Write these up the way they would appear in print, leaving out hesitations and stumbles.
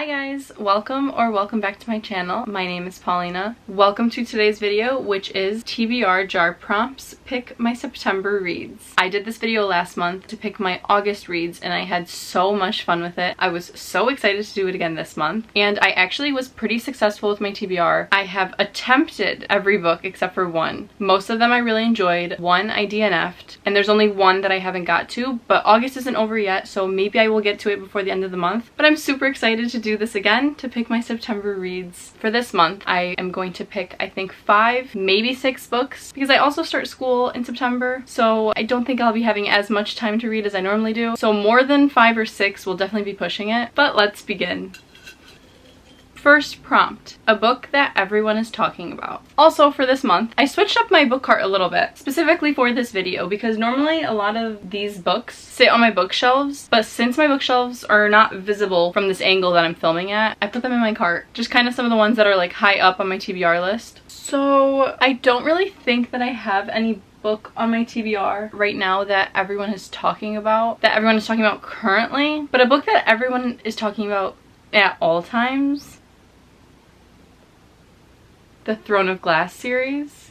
guys, welcome back to my channel. My name is Paulina. Welcome to today's video, which is TBR jar prompts, pick my September reads. I did this video last month to pick my August reads and I had so much fun with it. I was so excited to do it again this month and I actually was pretty successful with my TBR. I have attempted every book except for one. Most of them I really enjoyed. One I DNF'd and there's only one that I haven't got to, but August isn't over yet, so maybe I will get to it before the end of the month. But I'm super excited to do this again to pick my September reads. For this month, I am going to pick, I think, 5, maybe 6 books because I also start school in September, so I don't think I'll be having as much time to read as I normally do. So more than 5 or 6 will definitely be pushing it, but let's begin. First prompt, a book that everyone is talking about. Also for this month, I switched up my book cart a little bit, specifically for this video, because normally a lot of these books sit on my bookshelves, but since my bookshelves are not visible from this angle that I'm filming at, I put them in my cart. Just kind of some of the ones that are like high up on my TBR list. So I don't really think that I have any book on my TBR right now that everyone is talking about, currently, but a book that everyone is talking about at all times. The Throne of Glass series.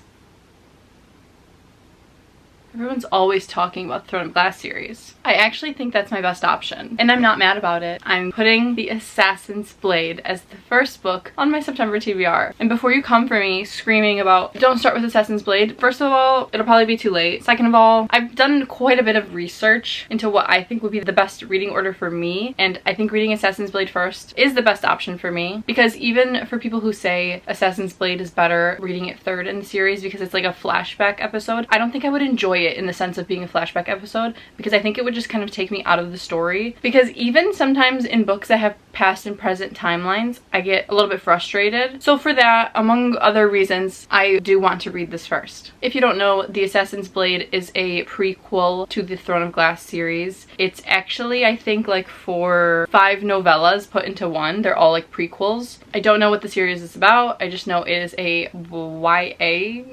Everyone's always talking about the Throne of Glass series. I actually think that's my best option, and I'm not mad about it. I'm putting The Assassin's Blade as the first book on my September TBR. And before you come for me screaming about don't start with Assassin's Blade, first of all, it'll probably be too late. Second of all, I've done quite a bit of research into what I think would be the best reading order for me, and I think reading Assassin's Blade first is the best option for me, because even for people who say Assassin's Blade is better reading it third in the series because it's like a flashback episode, I don't think I would enjoy it in the sense of being a flashback episode, because I think it would just kind of take me out of the story. Because even sometimes in books that have past and present timelines, I get a little bit frustrated. So for that, among other reasons, I do want to read this first. If you don't know, The Assassin's Blade is a prequel to the Throne of Glass series. It's actually, I think, like 5 novellas put into one. They're all like prequels. I don't know what the series is about. I just know it is a YA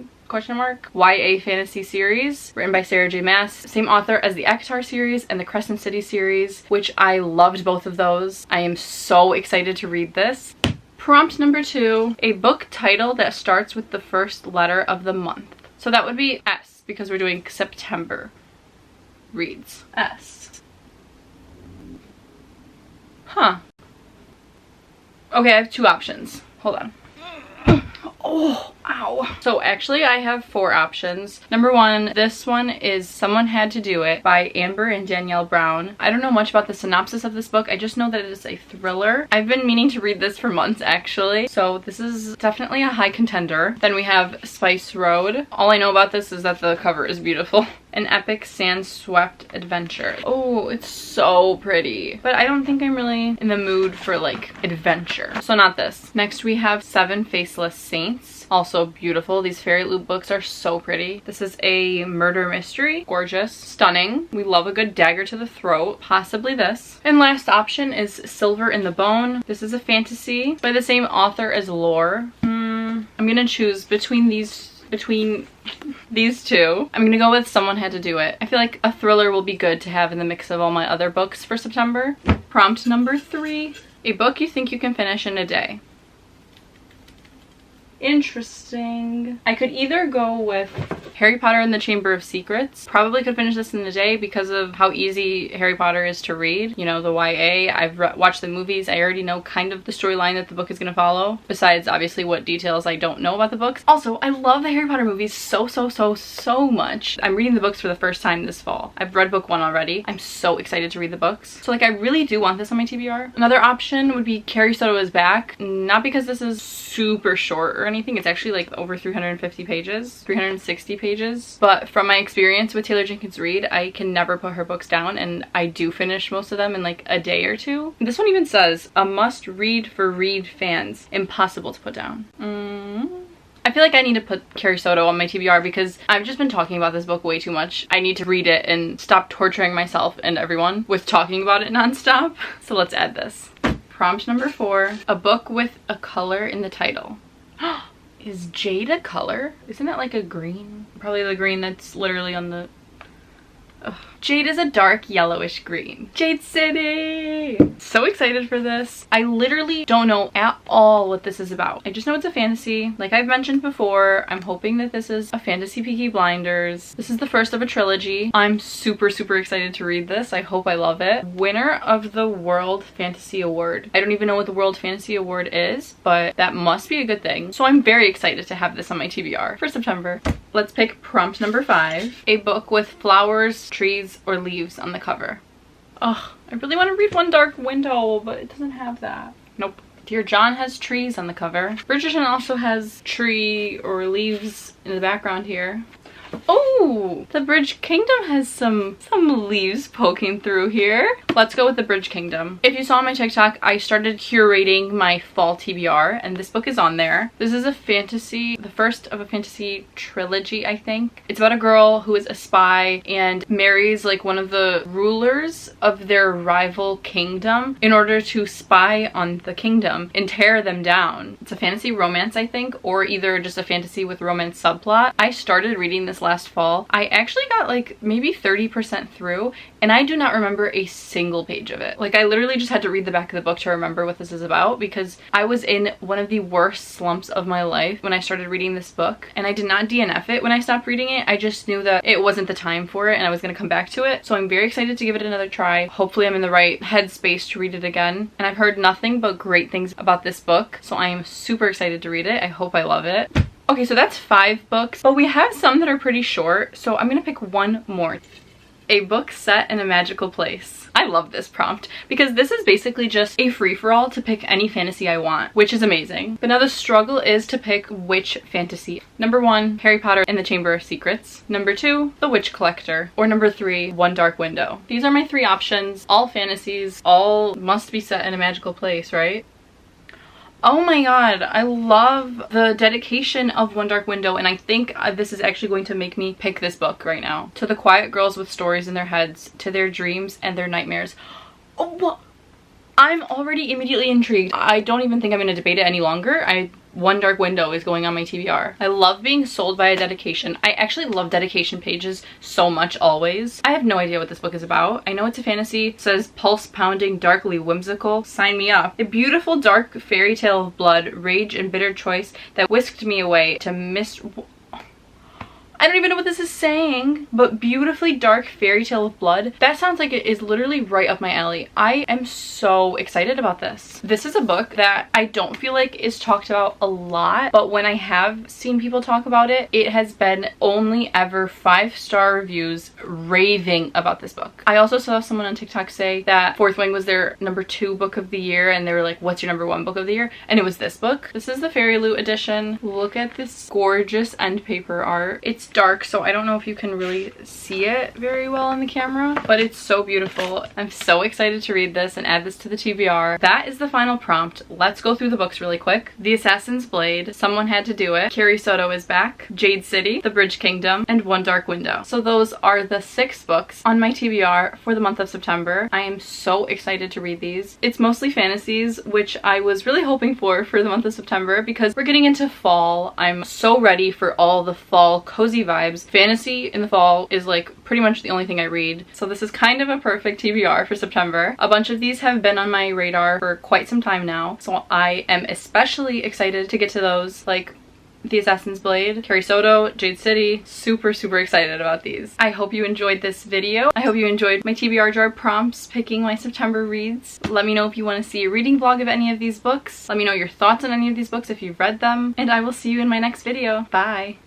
fantasy series written by Sarah J. Maas, same author as the Akatar series and the Crescent City series, which I loved both of those. I am so excited to read this. Prompt number 2, a book title that starts with the first letter of the month. So that would be S, because we're doing September reads. S. Huh. Okay, I have 2 options. Hold on. Oh, ow. So actually I have 4 options. Number 1, this one is Someone Had to Do It by Amber and Danielle Brown. I don't know much about the synopsis of this book. I just know that it is a thriller. I've been meaning to read this for months actually, so this is definitely a high contender. Then we have Spice Road. All I know about this is that the cover is beautiful. An epic sand-swept adventure. Oh, it's so pretty. But I don't think I'm really in the mood for like adventure. So not this. Next we have 7 Faceless Saints. Also beautiful. These fairy loop books are so pretty. This is a murder mystery. Gorgeous. Stunning. We love a good dagger to the throat. Possibly this. And last option is Silver in the Bone. This is a fantasy by the same author as Lore. I'm gonna choose between these two. I'm gonna go with Someone Had to Do It. I feel like a thriller will be good to have in the mix of all my other books for September. Prompt number 3, a book you think you can finish in a day. Interesting. I could either go with Harry Potter and the Chamber of Secrets. Probably could finish this in a day because of how easy Harry Potter is to read. You know, the YA. I've watched the movies. I already know kind of the storyline that the book is going to follow, besides obviously what details I don't know about the books. Also, I love the Harry Potter movies so much. I'm reading the books for the first time this fall. I've read book 1 already. I'm so excited to read the books. So like I really do want this on my TBR. Another option would be Carrie Soto Is Back. Not because this is super short or anything. It's actually like over 350 pages, 360 pages. But from my experience with Taylor Jenkins Reid, I can never put her books down, and I do finish most of them in like a day or 2. This one even says, a must read for Reid fans. Impossible to put down. I feel like I need to put Carrie Soto on my TBR because I've just been talking about this book way too much. I need to read it and stop torturing myself and everyone with talking about it nonstop. So let's add this. Prompt number 4, a book with a color in the title. Is jade a color? Isn't that like a green? Probably the green that's literally on the Ugh. Jade is a dark yellowish green. Jade City! So excited for this. I literally don't know at all what this is about. I just know it's a fantasy. Like I've mentioned before, I'm hoping that this is a fantasy Peaky Blinders. This is the first of a trilogy. I'm super excited to read this. I hope I love it. Winner of the World Fantasy Award. I don't even know what the World Fantasy Award is, but that must be a good thing. So I'm very excited to have this on my TBR for September. Let's pick prompt number 5. A book with flowers, trees, or leaves on the cover. Ugh, I really want to read One Dark Window, but it doesn't have that. Nope. Dear John has trees on the cover. Bridgerton also has tree or leaves in the background here. Oh, the Bridge Kingdom has some leaves poking through here. Let's go with the Bridge Kingdom. If you saw my TikTok, I started curating my fall TBR and this book is on there. This is a fantasy, the first of a fantasy trilogy, I think. It's about a girl who is a spy and marries like one of the rulers of their rival kingdom in order to spy on the kingdom and tear them down. It's a fantasy romance, I think, or either just a fantasy with romance subplot. I started reading this last fall. I actually got like maybe 30% through and I do not remember a single page of it. Like I literally just had to read the back of the book to remember what this is about because I was in one of the worst slumps of my life when I started reading this book, and I did not DNF it when I stopped reading it. I just knew that it wasn't the time for it and I was going to come back to it. So I'm very excited to give it another try. Hopefully I'm in the right headspace to read it again. And I've heard nothing but great things about this book, so I am super excited to read it. I hope I love it. Okay, so that's 5 books, but we have some that are pretty short, so I'm gonna pick one more. A book set in a magical place. I love this prompt because this is basically just a free-for-all to pick any fantasy I want, which is amazing. But now the struggle is to pick which fantasy. Number 1, Harry Potter and the Chamber of Secrets. Number 2, The Witch Collector. Or number 3, One Dark Window. These are my 3 options, all fantasies, all must be set in a magical place, right? Oh my god, I love the dedication of One Dark Window, and I think this is actually going to make me pick this book right now. To the quiet girls with stories in their heads, to their dreams and their nightmares. Oh, what? I'm already immediately intrigued. I don't even think I'm going to debate it any longer. One Dark Window is going on my TBR. I love being sold by a dedication. I actually love dedication pages so much always. I have no idea what this book is about. I know it's a fantasy. It says pulse pounding, darkly whimsical. Sign me up. A beautiful dark fairy tale of blood, rage and bitter choice that whisked me away to mist. I don't even know what this is saying, but beautifully dark fairy tale of blood. That sounds like it is literally right up my alley. I am so excited about this. This is a book that I don't feel like is talked about a lot, but when I have seen people talk about it, it has been only ever 5-star reviews raving about this book. I also saw someone on TikTok say that Fourth Wing was their number 2 book of the year, and they were like, what's your number 1 book of the year? And it was this book. This is the hellloo edition. Look at this gorgeous end paper art. It's dark, so I don't know if you can really see it very well on the camera, but it's so beautiful. I'm so excited to read this and add this to the TBR. That is the final prompt. Let's go through the books really quick. The Assassin's Blade, Someone Had to Do It, Carrie Soto is Back, Jade City, The Bridge Kingdom, and One Dark Window. So those are the 6 books on my TBR for the month of September. I am so excited to read these. It's mostly fantasies, which I was really hoping for the month of September because we're getting into fall. I'm so ready for all the fall cozy vibes. Fantasy in the fall is like pretty much the only thing I read, so this is kind of a perfect TBR for September. A bunch of these have been on my radar for quite some time now, so I am especially excited to get to those, like The Assassin's Blade, Carrie Soto, Jade City. Super excited about these. I hope you enjoyed this video. I hope you enjoyed my TBR jar prompts picking my September reads. Let me know if you want to see a reading vlog of any of these books. Let me know your thoughts on any of these books if you've read them, and I will see you in my next video. Bye!